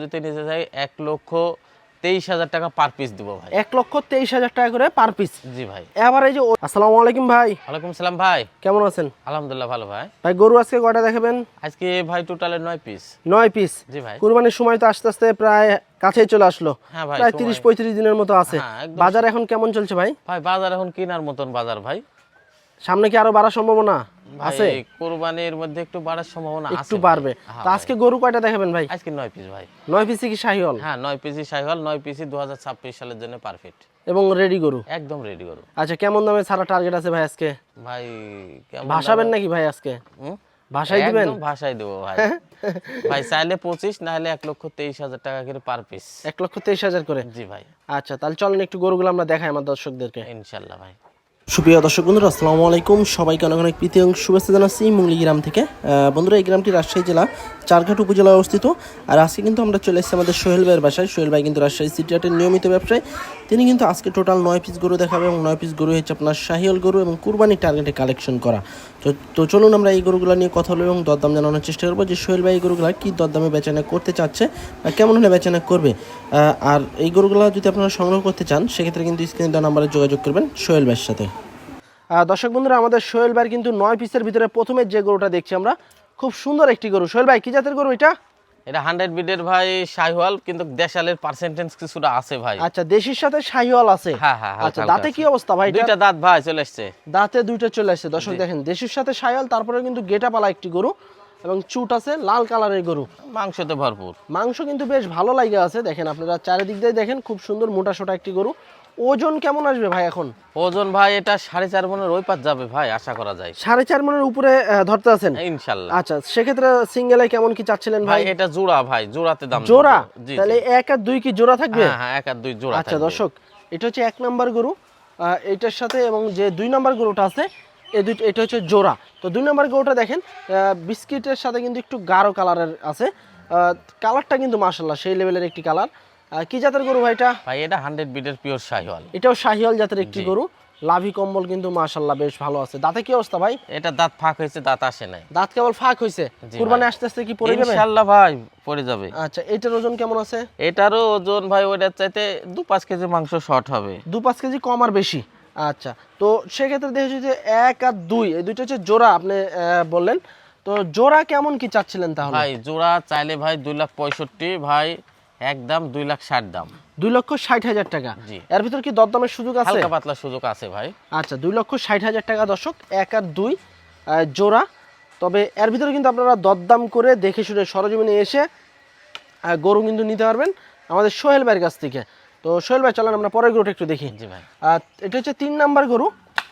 যদি নিতে চাই 1,23,000 টাকা পার পিস দিব ভাই। 1,23,000 টাকা করে পার পিস। জি ভাই। এবার এই যে আসসালামু আলাইকুম ভাই। ওয়ালাইকুম সালাম ভাই, কেমন আছেন? আলহামদুলিল্লাহ ভালো ভাই। ভাই গরু আজকে কয়টা দেখাবেন? আজকে ভাই টোটালে 9 পিস। 9 পিস। জি ভাই। কুরবানির সময় তো আস্তে আস্তে প্রায় কাছেই চলে আসলো। হ্যাঁ ভাই, প্রায় 30-35 দিনের মতো আছে। হ্যাঁ, একদম। বাজার এখন কেমন চলছে ভাই? ভাই বাজার এখন কেনার মতন বাজার ভাই। সামনে কি আরো বাড়ার সম্ভাবনা আছে? ভাই কুরবানির মধ্যে একটু বাড়ার সম্ভাবনা আছে। একটু বাড়বে। তো আজকে গরু কয়টা দেখাবেন ভাই? আজকে 9 পিস ভাই। 9 পিসই কি শাহিওয়াল? হ্যাঁ 9 পিসই শাহিওয়াল, 9 পিসই 2026 সালের জন্য পারফেক্ট। এবং রেডি গরু? একদম রেডি গরু। আচ্ছা, কেমন দামে ছাড়া টার্গেট আছে ভাই আজকে? ভাই কেমন ভাসাবেন নাকি ভাই আজকে? ভাসাই দিবেন? একদম ভাষাই দেবো ভাই। ভাই চাইলে 25, না হলে 1,23,000 টাকা করে পার পিস। 1,23,000 করে? জি ভাই। আচ্ছা, তাহলে চলেন একটু গরুগুলো আমরা দেখাই আমার দর্শকদেরকে। ইনশাআল্লাহ ভাই। সুপ্রিয় দর্শক বন্ধুরা, আসসালামু আলাইকুম। সবাইকে অনেক অনেক প্রীতি এবং শুভেচ্ছা জানাচ্ছি মুঙ্গলি গ্রাম থেকে। বন্ধুরা, এই গ্রামটি রাজশাহী জেলা চারঘাট উপজেলায় অবস্থিত। আর আজকে কিন্তু আমরা চলে এসেছি আমাদের সোহেল ভাইয়ের বাসায়। সোহেল ভাই কিন্তু রাজশাহী সিটি হাটের নিয়মিত ব্যবসায়ী। তিনি কিন্তু আজকে টোটাল 9 পিস গরু দেখাবে এবং 9 পিস গরু হচ্ছে আপনার শাহিওয়াল গরু এবং কুরবানির টার্গেটে কালেকশন করা। তো চলুন আমরা এই গরুগুলো নিয়ে কথা বলবো এবং দরদাম জানানোর চেষ্টা করবো যে সোহেল ভাই এই গরুগুলো কী দরদামে বেচাকেনা করতে চাচ্ছে বা কেমন হলে বেচাকেনা করবে। আর এই গরুগুলো যদি আপনারা সংগ্রহ করতে চান সেক্ষেত্রে কিন্তু স্ক্রিনে দেওয়া নাম্বারে যোগাযোগ করবেন সোহেল ভাইয়ের সাথে। দর্শক বন্ধুরা, আমাদের সোহেল ভাইয়ের কিন্তু 9 পিসের ভিতরে প্রথমে যে গরুটা দেখছি আমরা, খুব সুন্দর একটি গরু। সোহেল ভাই, কি জাতের গরু এটা? এটা 100 বিডের ভাই শাহিওয়াল, কিন্তু দেশালের পার্সেন্টেজ কিছুটা আছে ভাই। আচ্ছা, দেশির সাথে শাহিওয়াল আছে। হ্যাঁ হ্যাঁ। আচ্ছা, দাঁতে কি অবস্থা ভাই? দুইটা দাঁত ভাই চলে আসছে। দাঁতে দুইটা চলে আসছে। দর্শক দেখেন, দেশির সাথে শাহিওয়াল, তারপরে কিন্তু গেটা পালা একটি গরু এবং চুট আছে, লাল কালারের গরু। মাংসতে ভরপুর। মাংস কিন্তু বেশ ভালো লাগে আছে। দেখেন আপনারা চারিদিক দিয়ে দেখেন, খুব সুন্দর মোটা সোটা একটি গরু। ওজন কেমন আসবে ভাই এখন? ওজন ভাই এটা 4.5 মনের ওই পাত যাবে ভাই, আশা করা যায়। 4.5 মনের উপরে ধরতে আছেন? ইনশাআল্লাহ। আচ্ছা, সেক্ষেত্রে সিঙ্গেলে কেমন কি চাচ্ছিলেন ভাই? ভাই এটা জোড়া ভাই, জোড়াতে দাম। জোড়া? জি। তাহলে 1 আর 2 কি জোড়া থাকবে? হ্যাঁ হ্যাঁ, 1 আর 2 জোড়া। আচ্ছা দর্শক, এটা হচ্ছে 1 নাম্বার গরু। এইটার সাথে এবং যে 2 নাম্বার গরুটা আছে, এটা হচ্ছে জোড়া। তো 2 নাম্বার গরুটা দেখেন, বিস্কিটের সাথে কিন্তু একটু গাঢ় কালারের আছে। কালারটা কিন্তু মাশাআল্লাহ সেই লেভেলের একটি কালার। কি জাতের গরু ভাই এটা? ভাই এটা 100 বিডের পিওর শাহিওয়াল। এটাও শাহিওয়াল জাতের একটি গরু। লাভি কম্বল কিন্তু মাশাআল্লাহ বেশ ভালো আছে। দাঁতে কি অবস্থা ভাই? এটা দাঁত ফাঁক হয়েছে, দাঁত আসে নাই। দাঁত কেবল ফাঁক হয়েছে। কুরবানি আসতে আসতে কি পড়ে যাবে? ইনশাআল্লাহ ভাই পড়ে যাবে। আচ্ছা, এটার ওজন কেমন আছে? এটারও ওজন ভাই ওইটার চাইতে 2-5 কেজি মাংস শর্ট হবে। 2-5 কেজি কম আর বেশি। আচ্ছা, তো সেক্ষেত্রে দেখেছি যে 1 আর 2 এই দুইটা হচ্ছে জোড়া আপনি বললেন। তো জোড়া কেমন কি চাচ্ছিলেন তাহলে? ভাই জোড়া চাইলে ভাই 2,65,000, ভাই একদম 2,60,000 দাম। 2,60,000 টাকা। জি। এর ভিতর কি দরদামের সুযোগ আছে? হালকা পাতলা সুযোগ আছে ভাই। আচ্ছা, 2,60,000 টাকা দর্শক, 1 আর 2 জোড়া। তবে এর ভিতরে কিন্তু আপনারা দরদাম করে দেখে শুনে সরজমিনে এসে গরু কিন্তু নিতে পারবেন আমাদের সোহেল ভাইয়ের কাছ থেকে। তো সোহেল ভাই, চলেন আমরা পরের গরুটা একটু দেখি। জি ভাই। এটা হচ্ছে 3 নাম্বার গরু।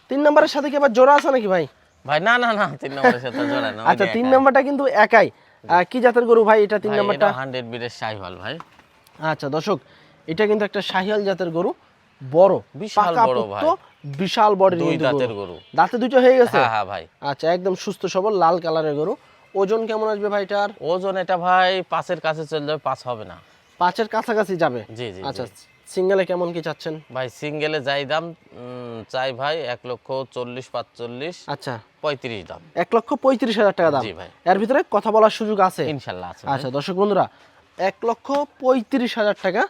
3 নাম্বারের সাথে কি আবার জোড়া আছে নাকি ভাই? ভাই না না না, 3 নম্বরের সাথে জোড়া না। আচ্ছা, 3 নাম্বারটা কিন্তু একাই। কি জাতের গরু ভাই এটা 3 নাম্বারটা? 100 বিডের শাহিওয়াল ভাই। আচ্ছা দর্শক, এটা কিন্তু একটা শাহিওয়াল জাতের গরু, বড়, বিশাল বড় ভাই। বিশাল বডির দুই দাঁতের গরু। দাঁতে দুটো হয়ে গেছে? হ্যাঁ হ্যাঁ ভাই। আচ্ছা, একদম সুস্থ সবল লাল কালারের গরু। ওজন কেমন আসবে ভাই এটার? ওজন এটা ভাই 5-এর কাছে চলে যাবে, 5 হবে না। 5-এর কাছাকাছি যাবে? জি জি। আচ্ছা, সিঙ্গেলে কেমন কি চাচ্ছেন ভাই সিঙ্গেলে যাই দাম চাই ভাই 1,40,45,000। আচ্ছা, 35 দাম। 1,35,000 টাকা দাম। জি ভাই। এর ভিতরে কথা বলার সুযোগ আছে? ইনশাআল্লাহ আছে। আচ্ছা দর্শক বন্ধুরা, 1,35,000 টাকা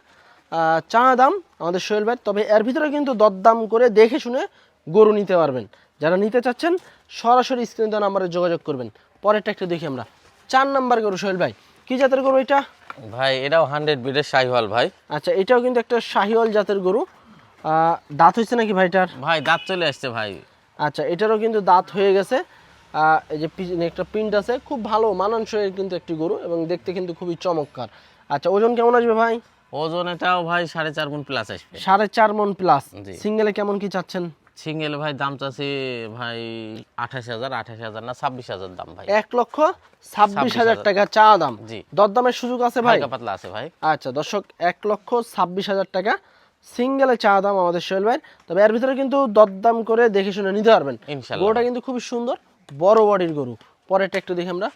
চা দাম আমাদের সোহেল ভাই। তবে এর ভিতরে কিন্তু দরদাম করে দেখে শুনে গরু নিতে পারবেন। যারা নিতে চাচ্ছেন সরাসরি স্ক্রিনে দেওয়া নাম্বারে যোগাযোগ করবেন। পরেরটা একটু দেখি আমরা। 4 নাম্বার গরু সোহেল ভাই, কি জাতের গরু এটা? ভাই এটাও 100 বিডের শাহিওয়াল ভাই। আচ্ছা, এটাও কিন্তু একটা শাহিওয়াল জাতের গরু। দাঁত হয়েছে নাকি ভাইটার? ভাই দাঁত চলে আসছে ভাই। আচ্ছা, এটারও কিন্তু দাঁত হয়ে গেছে। এই যে একটা প্রিন্ট আছে, খুব ভালো মানানসই কিন্তু একটি গরু এবং দেখতে কিন্তু খুবই চমৎকার। আচ্ছা, ওজন কেমন আসবে ভাই? ওজন এটাও ভাই 4.5 মণ প্লাস আসবে। 4.5 মণ প্লাস। জি। সিঙ্গেলে কেমন কি চাচ্ছেন? সিঙ্গেল ভাই দাম চাচ্ছি ভাই 28,000 না 26,000 দাম ভাই। 1,26,000 টাকা চা দাম। জি। দরদামের সুযোগ আছে ভাই? হালকা পাতলা আছে ভাই। আচ্ছা দর্শক, 1,26,000 টাকা সিঙ্গেলে চা দাম আমাদের সোহেল ভাই। তবে এর ভিতরে কিন্তু দরদাম করে দেখে শুনে নিতে পারবেন। ইনশাআল্লাহ। গরুটা কিন্তু খুবই সুন্দর, বড় বডির গরু। পরেরটা একটু দেখি আমরা।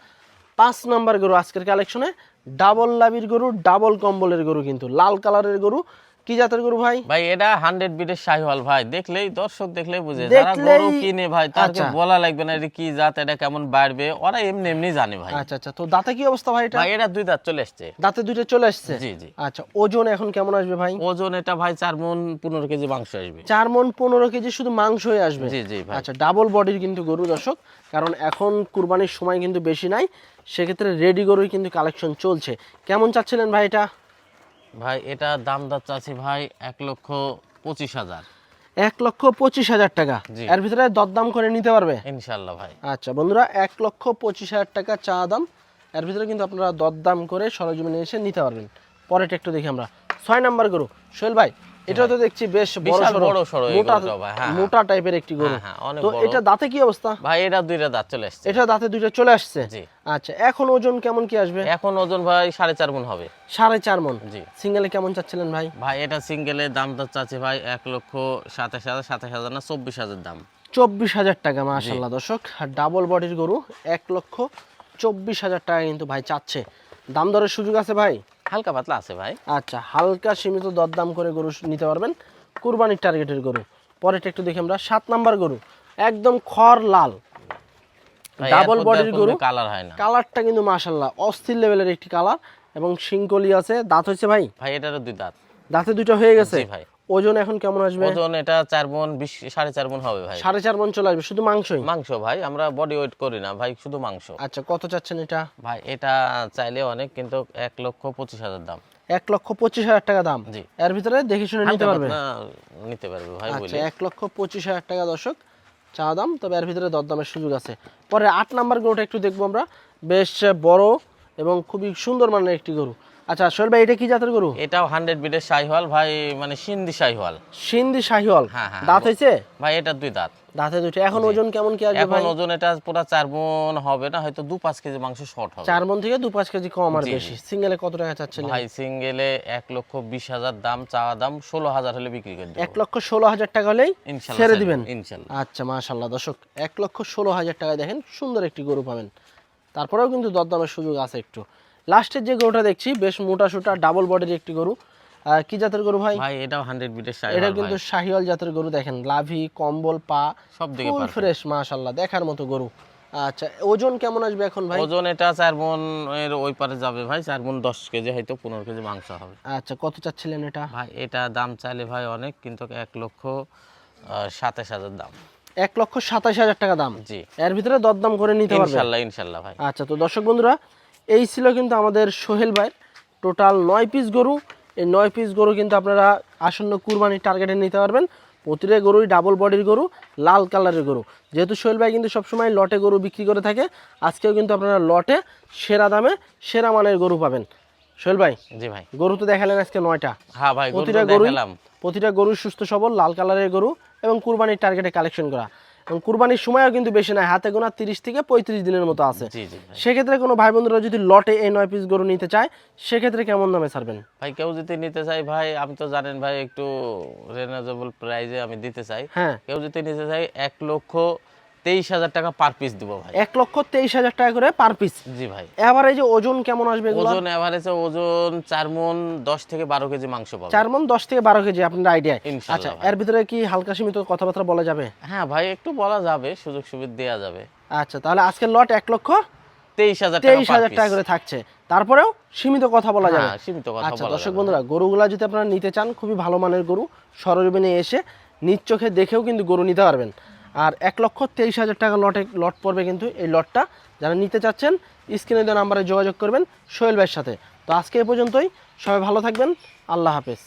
5 নাম্বার গরু আজকের কালেকশনে, ডাবল লাভির গরু, ডাবল কম্বলের গরু, কিন্তু লাল কালারের গরু। কি জাতের গরু ভাই? ভাই এটা 100 বিটের শাহিওয়াল ভাই, দেখলেই দর্শক দেখলেই বুঝে, যারা গরু কিনে ভাই তাকে বলা লাগবে না এটা কি জাত, এটা কেমন বাড়বে, ওরা এমনি এমনি জানে ভাই। আচ্ছা আচ্ছা, তো দাঁতে কি অবস্থা ভাই এটা? ভাই এটা 2 দাঁত চলে আসছে। দাঁতে 2টা চলে আসছে? জি জি। আচ্ছা, ওজন এখন কেমন আসবে ভাই? ওজন এটা ভাই 4 মণ 15 কেজি মাংস আসবে। 4 মণ 15 কেজি শুধু মাংস হয়ে আসবে? জি জি ভাই। আচ্ছা, ডাবল বডির কিন্তু গরু দর্শক, কারণ এখন কুরবানির সময় কিন্তু বেশি নাই, সেক্ষেত্রে রেডি গরুই কিন্তু কালেকশন চলছে। কেমন চাচ্ছিলেন ভাই এটা? ভাই এটা দাম চাচ্ছি ভাই 1,25,000। 1,25,000 টাকা? এর ভিতরে দরদাম করে নিতে পারবে ইনশাআল্লাহ ভাই। আচ্ছা বন্ধুরা, 1,25,000 টাকা চা দাম, এর ভিতরে কিন্তু আপনারা দরদাম করে সরজমিনে এসে নিতে পারবেন। পরেরটা একটু দেখি আমরা, 6 নাম্বার গরু। সোহেল ভাই, এটা তো দেখছি বেশ বড় সরো মোটা টাইপের একটি গরু, তো এটা দাঁতে কি অবস্থা ভাই? এটা 2টা দাঁত চলে আসছে। এটা দাঁতে 2টা চলে আসছে? জি। আচ্ছা, এখন ওজন কেমন কি আসবে? এখন ওজন ভাই 4.5 মণ হবে। 4.5 মণ? জি। সিঙ্গেলে কেমন চাচ্ছিলেন ভাই? ভাই এটা সিঙ্গেলে দাম চাচ্ছি ভাই 1,27,000 না 24,000 দাম। 24,000 টাকা, মাশাআল্লাহ দর্শক, ডাবল বডির গরু 1,24,000 টাকা কিন্তু ভাই চাচ্ছে। দাম দরের সুযোগ আছে ভাই? হালকা পাতলা আছে ভাই। আচ্ছা, হালকা সীমিত দরদাম করে গরু নিতে পারবেন, কুরবানির টার্গেটের গরু। পরেরটা একটু দেখি আমরা, 7 নাম্বার গরু, একদম খড় লাল, ডাবল বডির গরু, কালার হয় না, কালারটা কিন্তু মাশাআল্লাহ অস্থির লেভেলের একটি কালার, এবং শিংকলি আছে। দাঁত হচ্ছে ভাই? ভাই এটারও 2 দাঁত। দাঁতে 2টা হয়ে গেছে? জি ভাই। ওজন এখন কেমন আসবে? ওজন এটা 4 মণ 4.5 মণ হবে ভাই। 4.5 মণ চলে আসবে, শুধু মাংসই? মাংস ভাই, আমরা বডি ওয়েট করি না ভাই, শুধু মাংস। আচ্ছা, কত চাচ্ছেন এটা? ভাই এটা চাইলে অনেক, কিন্তু 1,25,000 দাম। 1,25,000 টাকা দাম? জি। এর ভিতরে দেখে শুনে নিতে পারবে? নিতে পারবে ভাই। আচ্ছা, 1,25,000 টাকা দর্শক চা দাম, তবে এর ভিতরে দরদামের সুযোগ আছে। পরে 8 নাম্বার গরুটা একটু দেখবো আমরা, বেশ বড় এবং খুবই সুন্দর মানের একটি গরু। আচ্ছা সোহেল ভাই, এটা কি জাতের গরু? এটাও 100 বিটের শাহিওয়াল ভাই, মানে সিন্ধি শাহিওয়াল। সিন্ধি শাহিওয়াল? হ্যাঁ হ্যাঁ। দাঁত হয়েছে ভাই? এটা 2 দাঁত। দাঁতে 2টা। এখন ওজন কেমন কি আসবে ভাই? এখন ওজন এটা পুরো 4 মণ হবে না, হয়তো 2-5 কেজি মাংস শর্ট হবে। 4 মণ থেকে 2-5 কেজি কম আর বেশি। সিঙ্গেলে কত টাকা চাচ্ছেন ভাই? সিঙ্গেলে 1,20,000 দাম, চাওয়া দাম 16,000 হলে বিক্রি করে দেব। 1,16,000 টাকা হলেই ছেড়ে দিবেন ইনশাআল্লাহ। আচ্ছা, মাশাআল্লাহ দর্শক, 1,16,000 টাকায় দেখেন সুন্দর একটি গরু পাবেন। তারপরেও কিন্তু দরদামের সুযোগ আছে একটু। লাস্টের যে গরুটা দেখছি, বেশ মোটা সোটা ডাবল বডির একটি গরু, কি জাতের গরু ভাই? ভাই এটাও 100 বিটের শাহিওয়াল। এটা কিন্তু শাহিওয়াল জাতের গরু, দেখেন লাভি, কম্বল, পা সব দিকে ফুল ফ্রেশ, মাশাআল্লাহ দেখার মতো গরু। আচ্ছা, ওজন কেমন আসবে এখন ভাই? ওজন এটা 4 মণ এর ওই পারে যাবে ভাই, 4 মণ 10 কেজি, হয়তো 15 কেজি মাংস হবে। আচ্ছা, কত চাচ্ছিলেন এটা? ভাই এটা দাম চাইলে ভাই অনেক, কিন্তু 1,27,000 দাম। 1,27,000 টাকা দাম? জি। এর ভিতরে দরদাম করে নিতে পারবে ইনশাআল্লাহ ইনশাআল্লাহ ভাই। আচ্ছা, তো দর্শক বন্ধুরা, এই ছিল কিন্তু আমাদের সোহেল ভাইয়ের টোটাল 9 পিস গরু। এই 9 পিস গরু কিন্তু আপনারা আসন্ন কুরবানির টার্গেটে নিতে পারবেন। প্রতিটা গরুই ডাবল বডির গরু, লাল কালারের গরু। যেহেতু সোহেল ভাই কিন্তু সবসময় লটে গরু বিক্রি করে থাকে, আজকেও কিন্তু আপনারা লটে সেরা দামে সেরা মানের গরু পাবেন। সোহেল ভাই, জি ভাই। গরু তো দেখালেন আজকে 9টা। হ্যাঁ ভাই, প্রতিটা গরু সুস্থ সবল লাল কালারের গরু, এবং কুরবানির টার্গেটে কালেকশন করা, এবং কুরবানির সময়ও কিন্তু বেশি নাই, হাতে গোনা 30 থেকে 35 দিনের মতো আছে। সেক্ষেত্রে কোনো ভাই বন্ধুরা যদি লটে এই 9 পিস গরু নিতে চায়, সেক্ষেত্রে কেমন দামে ছাড়বেন ভাই? কেউ যদি নিতে চায় ভাই, আমি তো জানেন ভাই একটু রিজনেবল প্রাইসে আমি দিতে চাই। হ্যাঁ, কেউ যদি নিতে চায় 1,23,000 টাকা পার পিস দিব ভাই। 1,23,000 টাকা করে পার পিস? জি ভাই। এভারেজে ওজন কেমন আসবে? ওজন এভারেজে ওজন 4 মণ 10 থেকে 12 কেজি মাংস পাবে। 4 মণ 10 থেকে 12 কেজি আপনার আইডিয়া? আচ্ছা, এর ভিতরে কি হালকা সীমিত কথাবার্তা বলা যাবে? হ্যাঁ ভাই, একটু বলা যাবে, সুযোগ সুবিধা দেওয়া যাবে। আচ্ছা, তাহলে আজকের লট 1,23,000 টাকা করে থাকছে, তারপরেও সীমিত কথা বলা যাবে? সীমিত কথা আচ্ছা বলা দর্শক যাবে। বন্ধুরা, গরুগুলা যদি আপনারা নিতে চান, খুবই ভালো মানের গরু, সরজমিনে এসে নিজ চোখে দেখেও কিন্তু গরু নিতে পারবেন। আর 1,23,000 টাকা লট পড়বে কিন্তু এই লটটা। যারা নিতে চাচ্ছেন স্ক্রিনে দেওয়া নাম্বারে যোগাযোগ করবেন সোহেল ভাইয়ের সাথে। তো আজকে এ পর্যন্তই, সবাই ভালো থাকবেন, আল্লাহ হাফেজ।